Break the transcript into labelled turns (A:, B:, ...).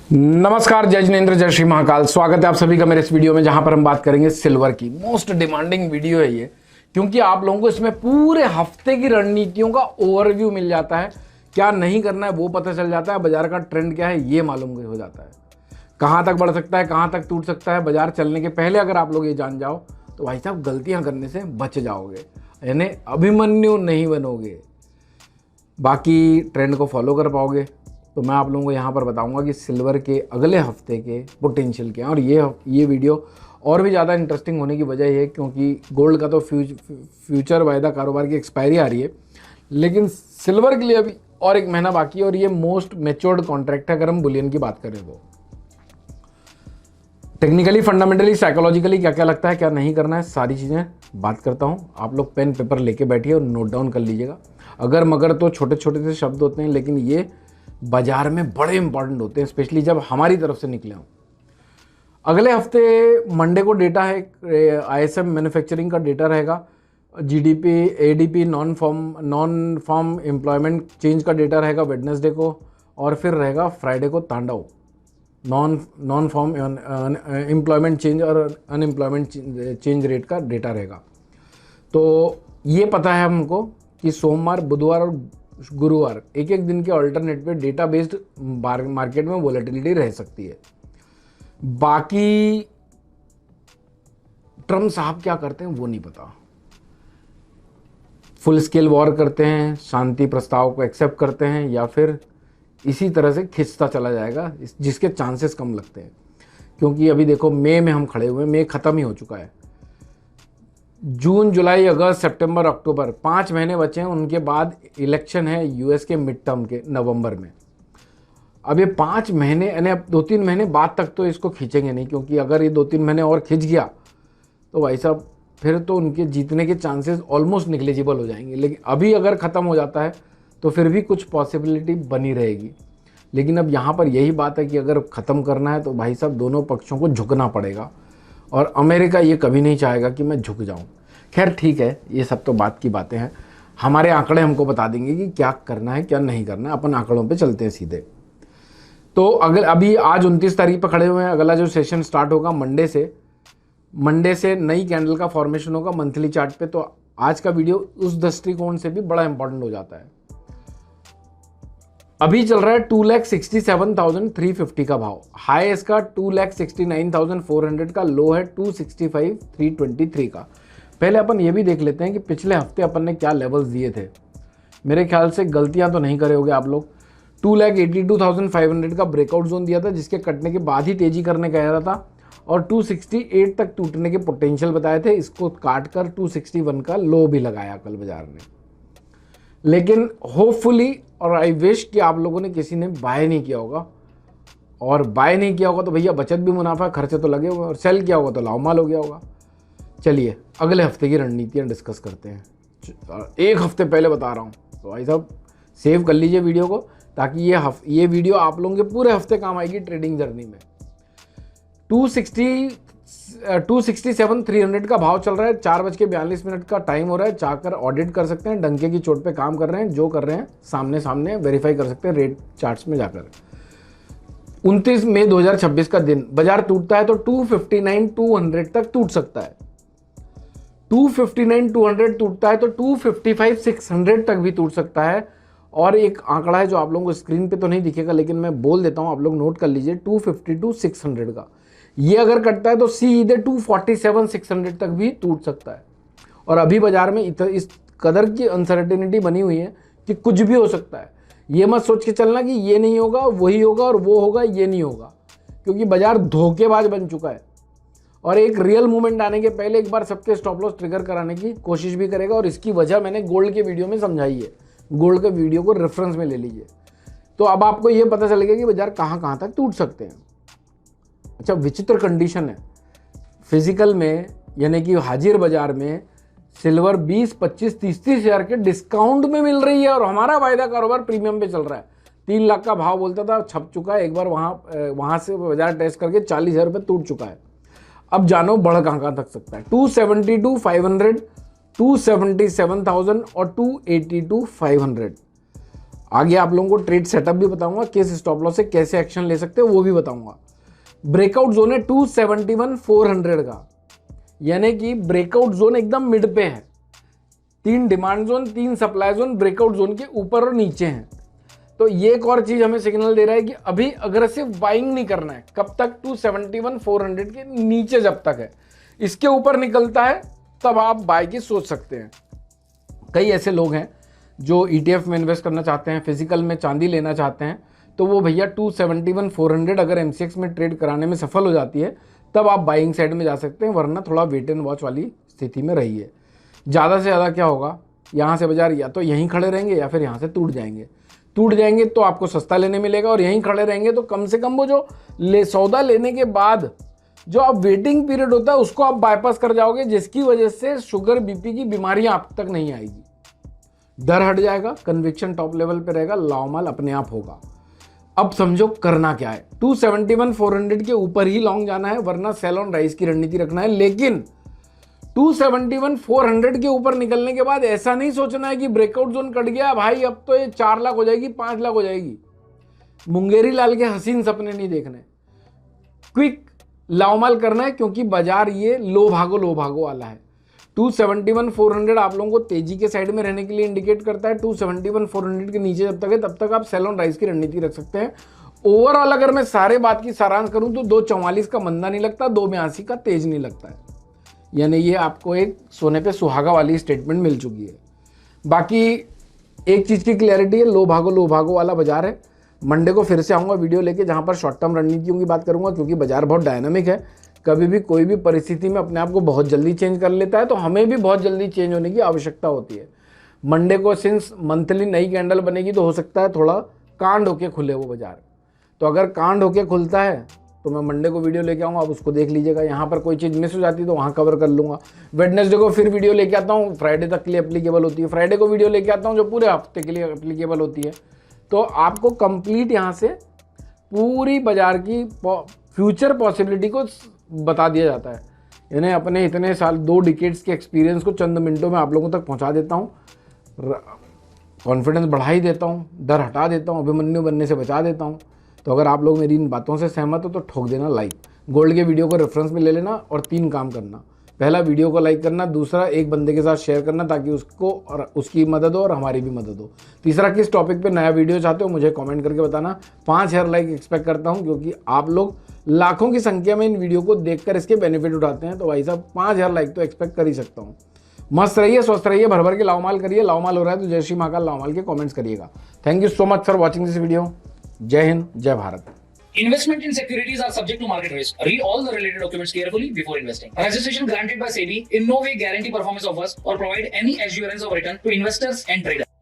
A: नमस्कार, जय जिनेंद्र, जय श्री महाकाल। स्वागत है आप सभी का मेरे इस वीडियो में, जहां पर हम बात करेंगे सिल्वर की। मोस्ट डिमांडिंग वीडियो है ये, क्योंकि आप लोगों को इसमें पूरे हफ्ते की रणनीतियों का ओवरव्यू मिल जाता है। क्या नहीं करना है वो पता चल जाता है, बाजार का ट्रेंड क्या है ये मालूम हो जाता है, कहां तक बढ़ सकता है, कहां तक टूट सकता है। बाजार चलने के पहले अगर आप लोग ये जान जाओ तो भाई साहब गलतियां करने से बच जाओगे, यानी अभिमन्यु नहीं बनोगे, बाकी ट्रेंड को फॉलो कर पाओगे। तो मैं आप लोगों को यहाँ पर बताऊंगा कि सिल्वर के अगले हफ्ते के पोटेंशियल क्या है। और ये वीडियो और भी ज़्यादा इंटरेस्टिंग होने की वजह ये है क्योंकि गोल्ड का तो फ्यूचर वायदा कारोबार की एक्सपायरी आ रही है, लेकिन सिल्वर के लिए अभी और एक महीना बाकी है और ये मोस्ट मैच्योर्ड कॉन्ट्रैक्ट है अगर हम बुलियन की बात करें तो। टेक्निकली, फंडामेंटली, साइकोलॉजिकली क्या क्या लगता है, क्या नहीं करना है, सारी चीज़ें बात करता हूँ। आप लोग पेन पेपर लेके बैठिए और नोट डाउन कर लीजिएगा। अगर मगर तो छोटे छोटे से शब्द होते हैं, लेकिन ये बाजार में बड़े इंपॉर्टेंट होते हैं, स्पेशली जब हमारी तरफ से निकले हों। अगले हफ्ते मंडे को डेटा है, आईएसएम मैन्युफैक्चरिंग का डेटा रहेगा, GDP, ADP, non farm employment change का डेटा रहेगा वेडनेसडे को, और फिर रहेगा फ्राइडे को तांडव, नॉन फार्म एम्प्लॉयमेंट चेंज और अनएम्प्लॉयमेंट चेंज रेट का डेटा रहेगा। तो ये पता है हमको कि सोमवार, बुधवार और गुरुवार एक एक दिन के अल्टरनेट पे डेटा बेस्ड मार्केट में वोलेटिलिटी रह सकती है। बाकी ट्रम्प साहब क्या करते हैं वो नहीं पता। फुल स्केल वॉर करते हैं, शांति प्रस्ताव को एक्सेप्ट करते हैं, या फिर इसी तरह से खिंचता चला जाएगा, जिसके चांसेस कम लगते हैं। क्योंकि अभी देखो मई में हम खड़े हुए हैं, मई खत्म ही हो चुका है। जून, जुलाई, अगस्त, सितंबर, अक्टूबर 5 महीने बचे हैं। उनके बाद इलेक्शन है यूएस के मिड टर्म के नवंबर में। अब ये 5 महीने यानी अब 2-3 महीने बाद तक तो इसको खींचेंगे नहीं, क्योंकि अगर ये 2-3 महीने और खिंच गया तो भाई साहब फिर तो उनके जीतने के चांसेस ऑलमोस्ट निग्लिजिबल हो जाएंगे। लेकिन अभी अगर ख़त्म हो जाता है तो फिर भी कुछ पॉसिबिलिटी बनी रहेगी। लेकिन अब यहाँ पर यही बात है कि अगर ख़त्म करना है तो भाई साहब दोनों पक्षों को झुकना पड़ेगा, और अमेरिका ये कभी नहीं चाहेगा कि मैं झुक जाऊं। खैर ठीक है, ये सब तो बात की बातें हैं। हमारे आंकड़े हमको बता देंगे कि क्या करना है क्या नहीं करना है। अपन आंकड़ों पे चलते हैं सीधे। तो अभी आज 29 तारीख पर खड़े हुए हैं। अगला जो सेशन स्टार्ट होगा मंडे से नई कैंडल का फॉर्मेशन होगा मंथली चार्ट पे। तो आज का वीडियो उस दृष्टिकोण से भी बड़ा इंपॉर्टेंट हो जाता है। अभी चल रहा है 2,67,350 का भाव, हाई इसका 2,69,400 का, लो है 2,65,323 का। पहले अपन ये भी देख लेते हैं कि पिछले हफ्ते अपन ने क्या लेवल्स दिए थे। मेरे ख्याल से गलतियां तो नहीं करे होगे आप लोग। 2,82,500 का ब्रेकआउट जोन दिया था, जिसके कटने के बाद ही तेजी करने का इरादा था, और 268 तक टूटने के पोटेंशियल बताए थे। इसको काट कर 261 का लो भी लगाया कल बाजार ने। लेकिन होपफुली और आई विश कि आप लोगों ने किसी ने बाय नहीं किया होगा, और बाय नहीं किया होगा तो भैया बचत भी मुनाफा, खर्चे तो लगे हुए, और सेल किया होगा तो लाभ हो गया होगा। चलिए अगले हफ्ते की रणनीतियाँ डिस्कस करते हैं। एक हफ्ते पहले बता रहा हूँ, तो भाई साहब सेव कर लीजिए वीडियो को, ताकि ये वीडियो आप लोगों के पूरे हफ्ते काम आएगी ट्रेडिंग जर्नी में। 267,300 का भाव चल रहा है। 4:42 का टाइम हो रहा है। चाहकर ऑडिट कर सकते हैं, डंके की चोट पे काम कर रहे हैं, जो कर रहे हैं सामने वेरीफाई कर सकते हैं रेट चार्ट्स में जाकर। 29 मई 2026 का दिन बाजार टूटता है तो 259,200 तक टूट सकता है। 259,200 टूटता है तो 255,600 तक भी टूट सकता है। और एक आंकड़ा है जो आप लोगों को स्क्रीन पे तो नहीं दिखेगा, लेकिन मैं बोल देता हूं, आप लोग नोट कर लीजिए। 252,600 का ये अगर कटता है तो सीधे 247,600 तक भी टूट सकता है। और अभी बाजार में इस कदर की अनसर्टेनिटी बनी हुई है कि कुछ भी हो सकता है। ये मत सोच के चलना कि ये नहीं होगा वही होगा और वो होगा ये नहीं होगा, क्योंकि बाजार धोखेबाज बन चुका है। और एक रियल मूवमेंट आने के पहले एक बार सबके स्टॉप लॉस ट्रिगर कराने की कोशिश भी करेगा, और इसकी वजह मैंने गोल्ड के वीडियो में समझाई है। गोल्ड के वीडियो को रेफरेंस में ले लीजिए, तो अब आपको ये पता चलेगा कि बाजार कहाँ कहाँ तक टूट सकते हैं। अच्छा, विचित्र कंडीशन है फिजिकल में, यानी कि हाजिर बाजार में सिल्वर 20, 25, 30 हज़ार के डिस्काउंट में मिल रही है, और हमारा वायदा कारोबार प्रीमियम पे चल रहा है। 3 लाख का भाव बोलता था, छप चुका है। एक बार वहां से बाजार टेस्ट करके 40,000 रुपये टूट चुका है। अब जानो बढ़ कहाँ तक सकता है। 272,500, 277,000 और 282,500। आगे आप लोगों को ट्रेड सेटअप भी बताऊंगा, किस स्टॉप लॉस से कैसे एक्शन ले सकते हो वो भी बताऊंगा। ब्रेकआउट जोन है 271,400 का, यानी कि ब्रेकआउट जोन एकदम मिड पे है। 3 demand zone, 3 supply zone breakout zone के ऊपर और नीचे हैं। तो ये एक और चीज हमें सिग्नल दे रहा है कि अभी अग्रेसिव बाइंग नहीं करना है। कब तक? 271,400 के नीचे जब तक है। इसके ऊपर निकलता है तब आप बाय की सोच सकते हैं। कई ऐसे लोग हैं जो ETF में इन्वेस्ट करना चाहते हैं, फिजिकल में चांदी लेना चाहते हैं, तो वो भैया 271,400 अगर MCX में ट्रेड कराने में सफल हो जाती है तब आप बाइंग साइड में जा सकते हैं, वरना थोड़ा वेट एंड वॉच वाली स्थिति में रहिए। ज़्यादा से ज़्यादा क्या होगा, यहाँ से बाजार या तो यहीं खड़े रहेंगे या फिर यहाँ से टूट जाएंगे तो आपको सस्ता लेने मिलेगा, और यहीं खड़े रहेंगे तो कम से कम वो जो सौदा लेने के बाद जो आप वेटिंग पीरियड होता है उसको आप बाईपास कर जाओगे, जिसकी वजह से शुगर BP की बीमारियां आप तक नहीं आएगी। डर हट जाएगा, कन्विक्शन टॉप लेवल पे रहेगा, लाओमाल अपने आप होगा। अब समझो करना क्या है। 271,400 के ऊपर ही लॉन्ग जाना है, वरना सेल ऑन राइज की रणनीति रखना है। लेकिन 271,400 के ऊपर निकलने के बाद ऐसा नहीं सोचना है कि ब्रेकआउट जोन कट गया भाई, अब तो ये 4 लाख हो जाएगी, 5 लाख हो जाएगी। मुंगेरी लाल के हसीन सपने नहीं देखने, क्विक लाओमाल करना है, क्योंकि बाजार ये लो भागो वाला है। 271,400 आप लोगों को तेजी के साइड में रहने के लिए इंडिकेट करता है। 271,400 के नीचे जब तक है तब तक आप सेल ऑन राइज की रणनीति रख सकते हैं। ओवरऑल अगर मैं सारे बात की सारांश करूं तो 244 का मंदा नहीं लगता, 282 का तेज नहीं लगता है। यानी ये आपको एक सोने पे सुहागा वाली स्टेटमेंट मिल चुकी है। बाकी एक चीज़ की क्लैरिटी है, लो भागो वाला बाजार है। मंडे को फिर से आऊँगा वीडियो लेके, जहाँ पर शॉर्ट टर्म रणनीतियों की बात करूँगा, क्योंकि बाजार बहुत डायनामिक है। कभी भी कोई भी परिस्थिति में अपने आप को बहुत जल्दी चेंज कर लेता है, तो हमें भी बहुत जल्दी चेंज होने की आवश्यकता होती है। मंडे को सिंस मंथली नई कैंडल बनेगी तो हो सकता है थोड़ा कांड होके खुले वो बाजार। तो अगर कांड होके खुलता है तो मैं मंडे को वीडियो लेके आऊँगा, आप उसको देख लीजिएगा। यहाँ पर कोई चीज़ मिस हो जाती है तो वहाँ कवर कर लूँगा। वेडनेसडे को फिर वीडियो लेके आता हूँ, फ्राइडे तक के लिए एप्लीकेबल होती है। फ्राइडे को वीडियो लेके आता हूँ जो पूरे हफ्ते के लिए एप्लीकेबल होती है। तो आपको कंप्लीट यहाँ से पूरी बाजार की फ्यूचर पॉसिबिलिटी को बता दिया जाता है। यानी अपने इतने साल 2 डिकेड्स के एक्सपीरियंस को चंद मिनटों में आप लोगों तक पहुँचा देता हूँ, कॉन्फिडेंस बढ़ा ही देता हूँ, डर हटा देता हूँ, अभिमन्यु बनने से बचा देता हूँ। तो अगर आप लोग मेरी इन बातों से सहमत हो तो ठोक देना लाइक, गोल्ड के वीडियो को रेफरेंस में ले लेना, और 3 काम करना। पहला, वीडियो को लाइक करना। दूसरा, एक बंदे के साथ शेयर करना ताकि उसको और उसकी मदद हो और हमारी भी मदद हो। तीसरा, किस टॉपिक पे नया वीडियो चाहते हो मुझे कमेंट करके बताना। 5000 लाइक एक्सपेक्ट करता हूँ, क्योंकि आप लोग लाखों की संख्या में इन वीडियो को देखकर इसके बेनिफिट उठाते हैं। तो भाई साहब 5000 लाइक तो एक्सपेक्ट कर ही सकता हूँ। मस्त रहिए, स्वस्थ रहिए, भर भर के लाओमाल करिए। लाओमाल हो रहा है तो जय श्री महाकाल लाओमाल के कमेंट्स करिएगा। Thank you so much for watching this video. जय हिंद, जय Bharat.
B: Investment in securities are subject to market risk. Read all the related documents carefully before investing. Registration granted by SEBI in no way guarantee performance of us or provide any assurance of return to investors and traders.